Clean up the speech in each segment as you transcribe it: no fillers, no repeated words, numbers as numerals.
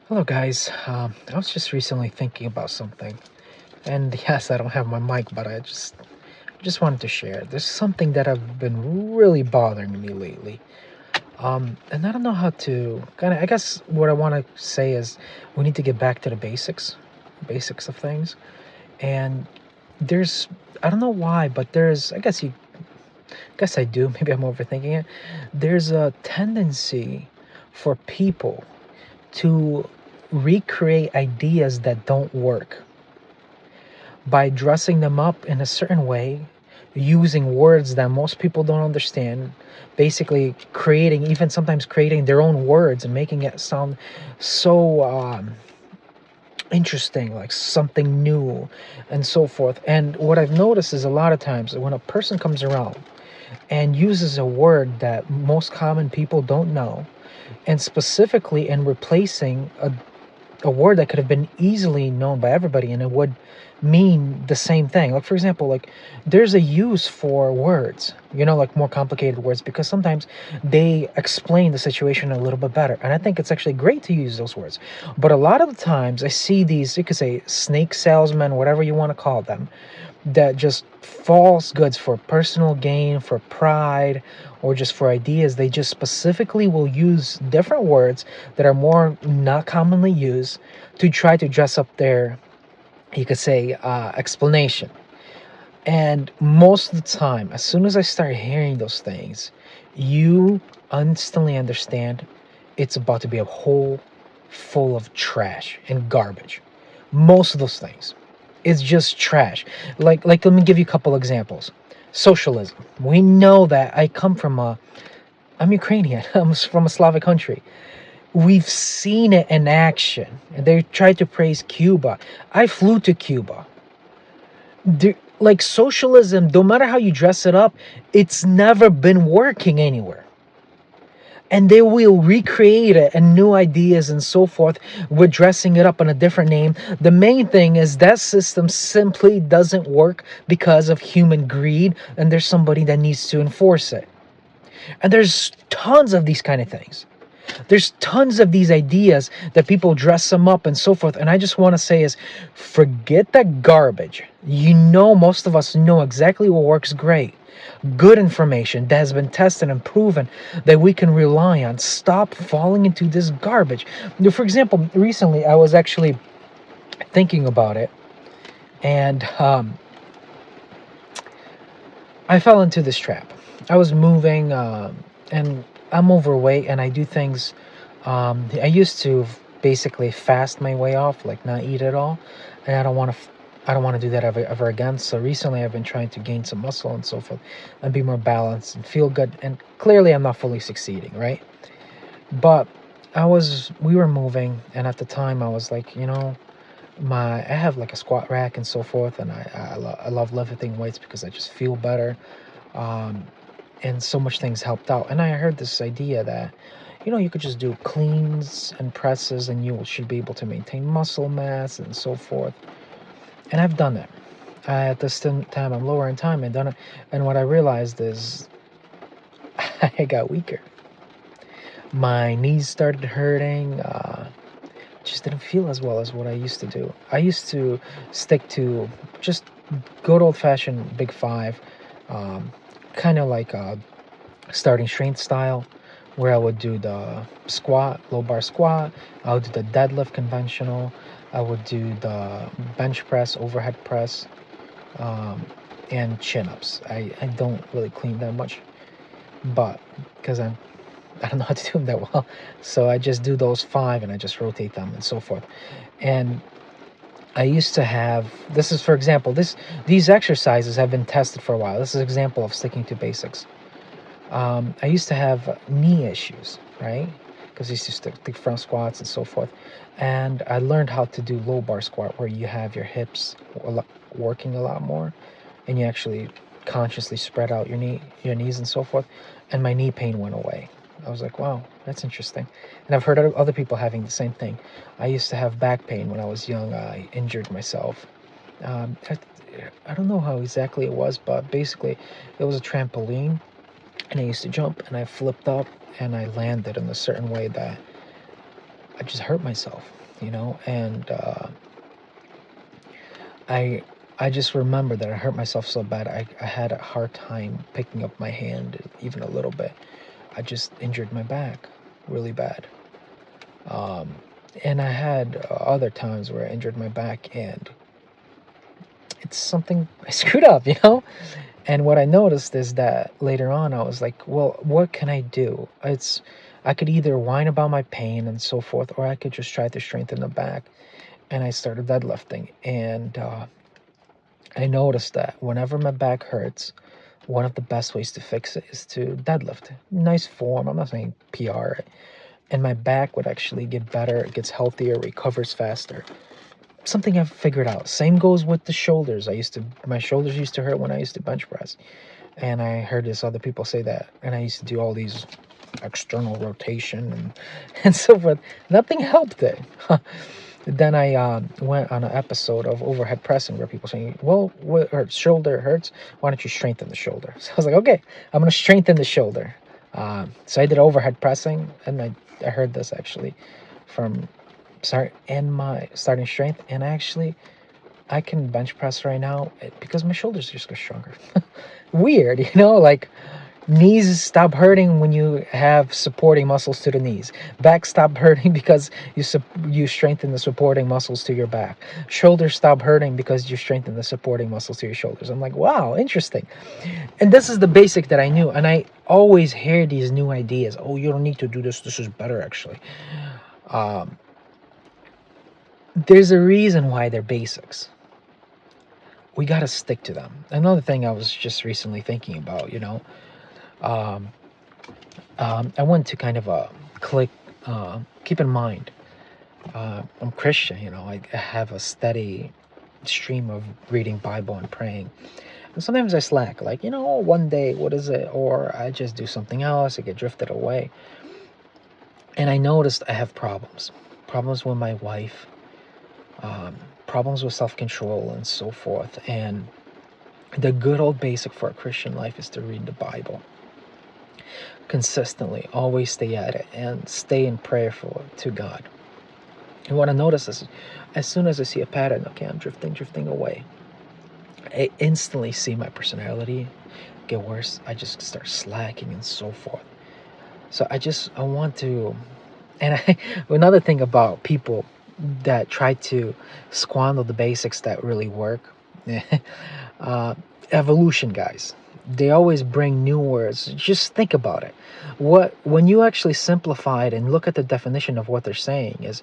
Hello, guys. I was just recently thinking about something, and yes, I don't have my mic, but I just wanted to share. There's something that I've been really bothering me lately, and I don't know how to kind of. I guess what I want to say is we need to get back to the basics of things. And there's I don't know why, but there's I guess I do. Maybe I'm overthinking it. There's a tendency for people to recreate ideas that don't work by dressing them up in a certain way, using words that most people don't understand, basically creating, even sometimes creating their own words and making it sound so interesting, like something new and so forth. And what I've noticed is a lot of times when a person comes around and uses a word that most common people don't know, and specifically in replacing a word that could have been easily known by everybody and it would mean the same thing. Like, for example, like there's a use for words, like more complicated words, because sometimes they explain the situation a little bit better. And I think it's actually great to use those words. But a lot of the times I see these, you could say snake salesmen, whatever you want to call them, that just false goods for personal gain, for pride, or just for ideas. They just specifically will use different words that are more not commonly used to try to dress up their, you could say, explanation. And most of the time, as soon as I start hearing those things, you instantly understand it's about to be a hole full of trash and garbage. Most of those things. It's just trash. Like let me give you a couple examples. Socialism. We know that I'm Ukrainian. I'm from a Slavic country. We've seen it in action. They tried to praise Cuba. I flew to Cuba. Like socialism, no matter how you dress it up, it's never been working anywhere. And they will recreate it and new ideas and so forth with dressing it up in a different name. The main thing is that system simply doesn't work because of human greed, and there's somebody that needs to enforce it. And there's tons of these kind of things. There's tons of these ideas that people dress them up and so forth. And I just want to say is forget that garbage. Most of us know exactly what works great. Good information that has been tested and proven that we can rely on. Stop falling into this garbage. For example, recently I was actually thinking about it, and I fell into this trap. I was moving, and I'm overweight, and I do things. I used to basically fast my way off, like not eat at all, and I don't want to. I don't want to do that ever again. So recently, I've been trying to gain some muscle and so forth, and be more balanced and feel good. And clearly, I'm not fully succeeding, right? But we were moving, and at the time, I was like, I have like a squat rack and so forth, and I love lifting weights because I just feel better, um, and so much things helped out. And I heard this idea that you could just do cleans and presses, and you should be able to maintain muscle mass and so forth. And I've done it. At this time, I'm lower in time and done it. And what I realized is I got weaker. My knees started hurting. Just didn't feel as well as what I used to do. I used to stick to just good old fashioned big five, um, kind of like starting strength style, where I would do the squat, low bar squat. I would do the deadlift conventional. I would do the bench press, overhead press, um, and chin ups. I don't really clean that much, but because I don't know how to do them that well, so I just do those five and I just rotate them and so forth. And I used to have this is for example these exercises have been tested for a while. This is an example of sticking to basics. I used to have knee issues, right? Because I used to stick to front squats and so forth. And I learned how to do low bar squat where you have your hips working a lot more and you actually consciously spread out your knees and so forth. And my knee pain went away. I was like, wow, that's interesting. And I've heard of other people having the same thing. I used to have back pain when I was young. I injured myself. Um, I, I don't know how exactly it was, but basically it was a trampoline and I used to jump and I flipped up and I landed in a certain way that I just hurt myself, and I I just remember that I hurt myself so bad. I had a hard time picking up my hand even a little bit. I just injured my back really bad. Um, and I had other times where I injured my back, and it's something I screwed up. And what I noticed is that later on, I was like, well, what can I do? I could either whine about my pain and so forth, or I could just try to strengthen the back. And I started deadlifting, and I noticed that whenever my back hurts, one of the best ways to fix it is to deadlift. Nice form. I'm not saying PR. And my back would actually get better, it gets healthier, recovers faster. Something I've figured out. Same goes with the shoulders. My shoulders used to hurt when I used to bench press. And I heard this other people say that. And I used to do all these external rotation and so forth. Nothing helped it. Then I went on an episode of overhead pressing where people saying, well, shoulder hurts, why don't you strengthen the shoulder? So I was like, okay, I'm going to strengthen the shoulder. So I did overhead pressing, and I heard this actually from my starting strength, and I can bench press right now because my shoulders just get stronger. Weird, like knees stop hurting when you have supporting muscles to the knees. Back stop hurting because you strengthen the supporting muscles to your back. Shoulders stop hurting because you strengthen the supporting muscles to your shoulders. I'm like, wow, interesting. And this is the basic that I knew. And I always hear these new ideas. Oh, you don't need to do this. This is better, actually. Um, there's a reason why they're basics. We got to stick to them. Another thing I was just recently thinking about, um, I want to kind of keep in mind, I'm Christian, I have a steady stream of reading Bible and praying. And sometimes I slack, like, one day, what is it? Or I just do something else, I get drifted away. And I noticed I have problems with my wife, um, problems with self-control and so forth. And the good old basic for a Christian life is to read the Bible consistently, always stay at it, and stay in prayer to God. And what I notice is, as soon as I see a pattern, okay, I'm drifting away, I instantly see my personality get worse. I just start slacking and so forth. So I want to, and another thing about people that try to squander the basics that really work, uh, evolution guys. They always bring new words. Just think about it. When you actually simplify it and look at the definition of what they're saying is,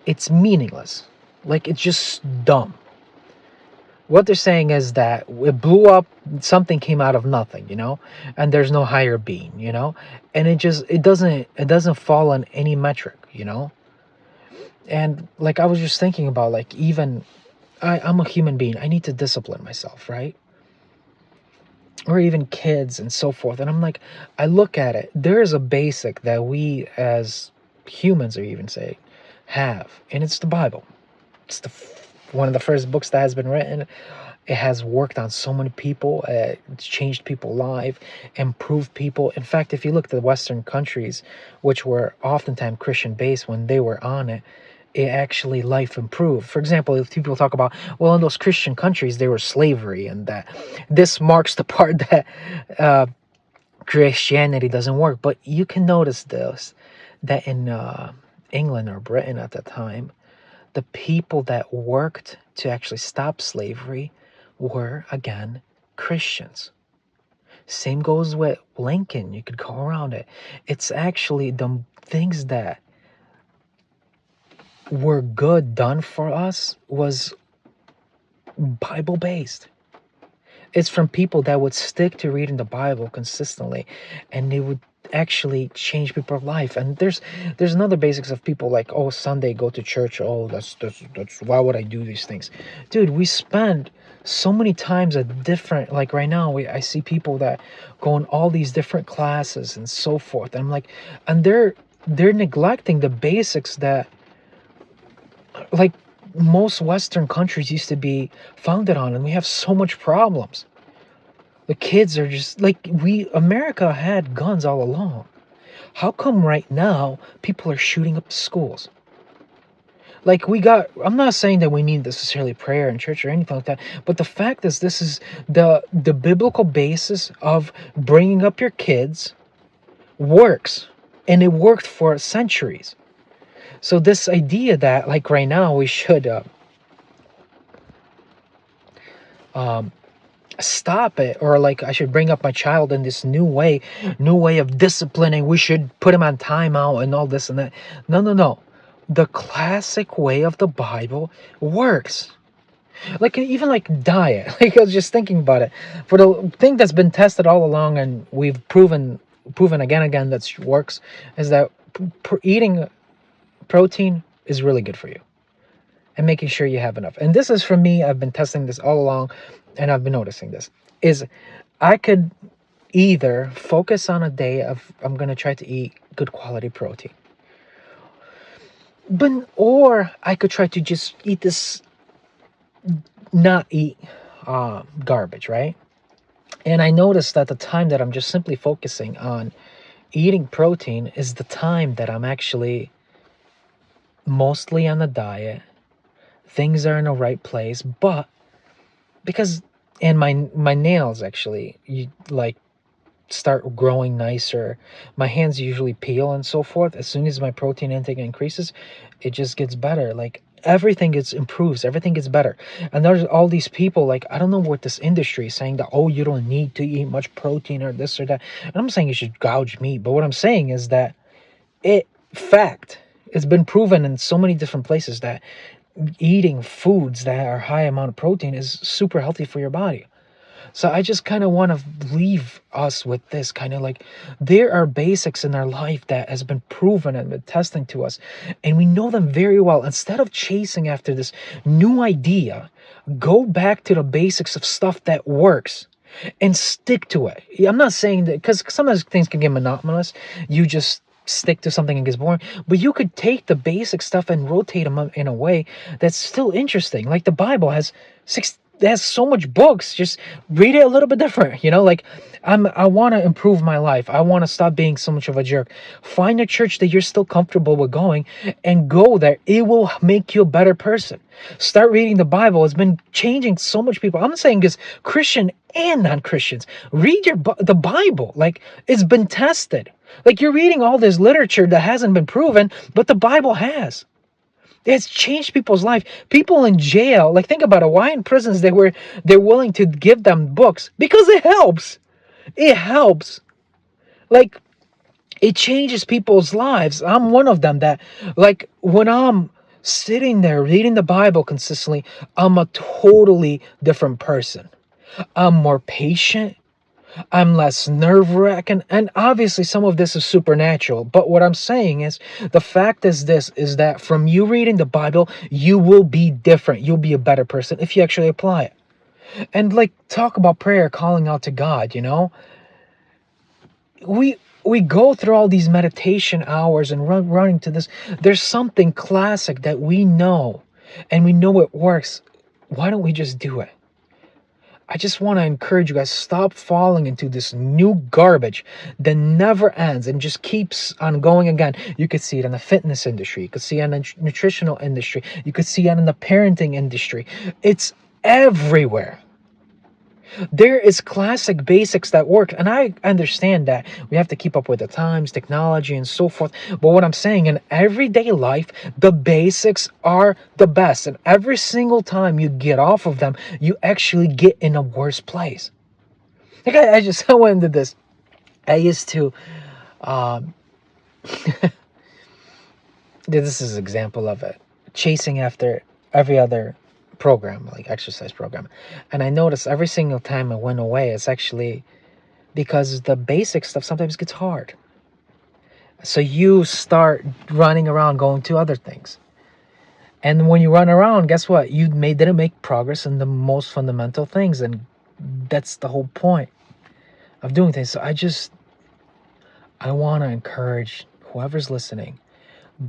it's meaningless. Like, it's just dumb. What they're saying is that it blew up, something came out of nothing, and there's no higher being, and it doesn't fall on any metric, and like I was just thinking about, like, even I'm a human being, I need to discipline myself, right? Or even kids and so forth. And I'm like, I look at it, there is a basic that we as humans, or even say, have, and it's the Bible. It's one of the first books that has been written. It has worked on so many people. It's changed people's lives, improved people. In fact, if you look at the Western countries, which were oftentimes Christian based, when they were on it, it actually life improved. For example, if people talk about, well, in those Christian countries, there was slavery, and that this marks the part that uh, Christianity doesn't work. But you can notice this, that in England or Britain at the time, the people that worked to actually stop slavery were, again, Christians. Same goes with Lincoln. You could go around it. It's actually the things that were good done for us was Bible based. It's from people that would stick to reading the Bible consistently, and they would actually change people's life. And there's another basics of people like, oh, Sunday go to church. Oh, that's why would I do these things, dude? We spend so many times at different, like right now I see people that go in all these different classes and so forth. And I'm like, and they're neglecting the basics that, like, most Western countries used to be founded on, and we have so much problems. The kids are just like, America had guns all along. How come right now people are shooting up schools? Like we got, I'm not saying that we need necessarily prayer in church or anything like that, but the fact is this is the biblical basis of bringing up your kids works, and it worked for centuries. So this idea that like right now we should um stop it, or like I should bring up my child in this new way of disciplining, we should put him on timeout and all this and that. No, no, no. The classic way of the Bible works. Like even like diet. Like I was just thinking about it. For the thing that's been tested all along, and we've proven again and again that works, is that eating protein is really good for you, and making sure you have enough. And this is for me, I've been testing this all along, and I've been noticing this, is I could either focus on a day of I'm going to try to eat good quality protein, but or I could try to just eat this, not eat garbage, right? And I noticed that the time that I'm just simply focusing on eating protein is the time that I'm actually mostly on the diet. Things are in the right place, but because, and my nails actually like start growing nicer, my hands usually peel and so forth. As soon as my protein intake increases, it just gets better. Like everything gets improves, everything gets better. And there's all these people, like I don't know what this industry is saying, that oh, you don't need to eat much protein or this or that. And I'm saying you should gouge meat, but what I'm saying is that fact, it's been proven in so many different places that eating foods that are high amount of protein is super healthy for your body. So I just kind of want to leave us with this kind of like, there are basics in our life that has been proven and been testing to us, and we know them very well. Instead of chasing after this new idea, go back to the basics of stuff that works and stick to it. I'm not saying that, because sometimes things can get monotonous. You just stick to something and gets boring, but you could take the basic stuff and rotate them in a way that's still interesting. Like the Bible has so much books. Just read it a little bit different, like I want to improve my life. I want to stop being so much of a jerk. Find a church that you're still comfortable with going, and go there. It will make you a better person. Start reading the Bible. It's been changing so much people. I'm saying this, Christian and non-Christians, read the Bible. Like it's been tested. Like you're reading all this literature that hasn't been proven, but the Bible has. It's changed people's life. People in jail, like think about it. Why in prisons they're willing to give them books? Because it helps. It helps. Like it changes people's lives. I'm one of them that, like, when I'm sitting there reading the Bible consistently, I'm a totally different person. I'm more patient. I'm less nerve-wracking, and obviously some of this is supernatural. But what I'm saying is, the fact is this, is that from you reading the Bible, you will be different. You'll be a better person if you actually apply it. And like, talk about prayer, calling out to God, we go through all these meditation hours and running to this. There's something classic that we know, and we know it works. Why don't we just do it? I just want to encourage you guys, stop falling into this new garbage that never ends and just keeps on going again. You could see it in the fitness industry. You could see it in the nutritional industry. You could see it in the parenting industry. It's everywhere. There is classic basics that work, and I understand that we have to keep up with the times, technology, and so forth. But what I'm saying, in everyday life, the basics are the best, and every single time you get off of them, you actually get in a worse place. Like I went into this. I used to, um, this is an example of it, chasing after every other program, like exercise program. And I noticed every single time I went away, it's actually because the basic stuff sometimes gets hard. So you start running around going to other things. And when you run around, guess what? You didn't make progress in the most fundamental things. And that's the whole point of doing things. So I want to encourage whoever's listening,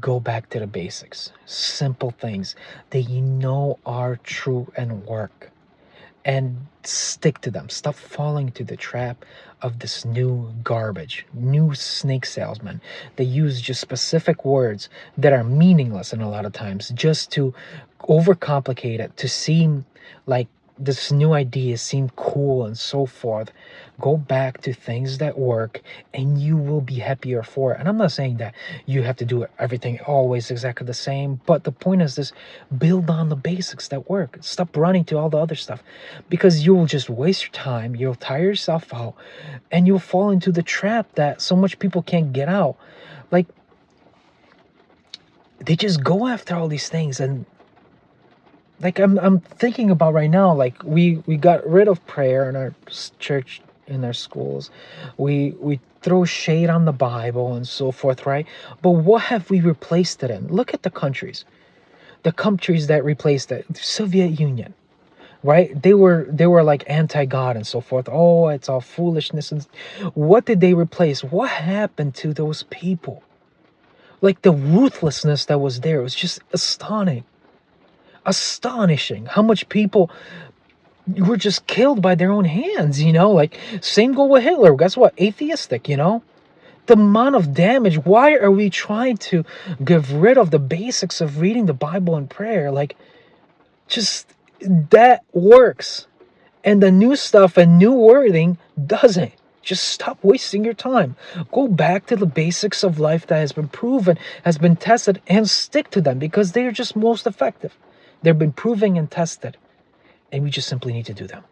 go back to the basics. Simple things that you know are true and work. and stick to them. Stop falling to the trap of this new garbage, new snake salesman. They use just specific words that are meaningless, and a lot of times just to overcomplicate it, to seem like this new idea seem cool and so forth. Go back to things that work and you will be happier for it. And I'm not saying that you have to do everything always exactly the same, but the point is this: build on the basics that work. Stop running to all the other stuff, because you will just waste your time, you'll tire yourself out, and you'll fall into the trap that so much people can't get out. Like, they just go after all these things, and like I'm thinking about right now, like we got rid of prayer in our church, in our schools. We throw shade on the Bible and so forth, right? But what have we replaced it in? Look at the countries that replaced it. Soviet Union, right? They were like anti-God and so forth. Oh, it's all foolishness. And what did they replace? What happened to those people? Like, the ruthlessness that was there was just astonishing how much people were just killed by their own hands, like, same goal with Hitler. Guess what? Atheistic. The amount of damage. Why are we trying to get rid of the basics of reading the Bible and prayer? Like, just, that works, and the new stuff and new wording doesn't. Just stop wasting your time. Go back to the basics of life that has been proven, has been tested, and stick to them, because they are just most effective. They've been proven and tested, and we just simply need to do them.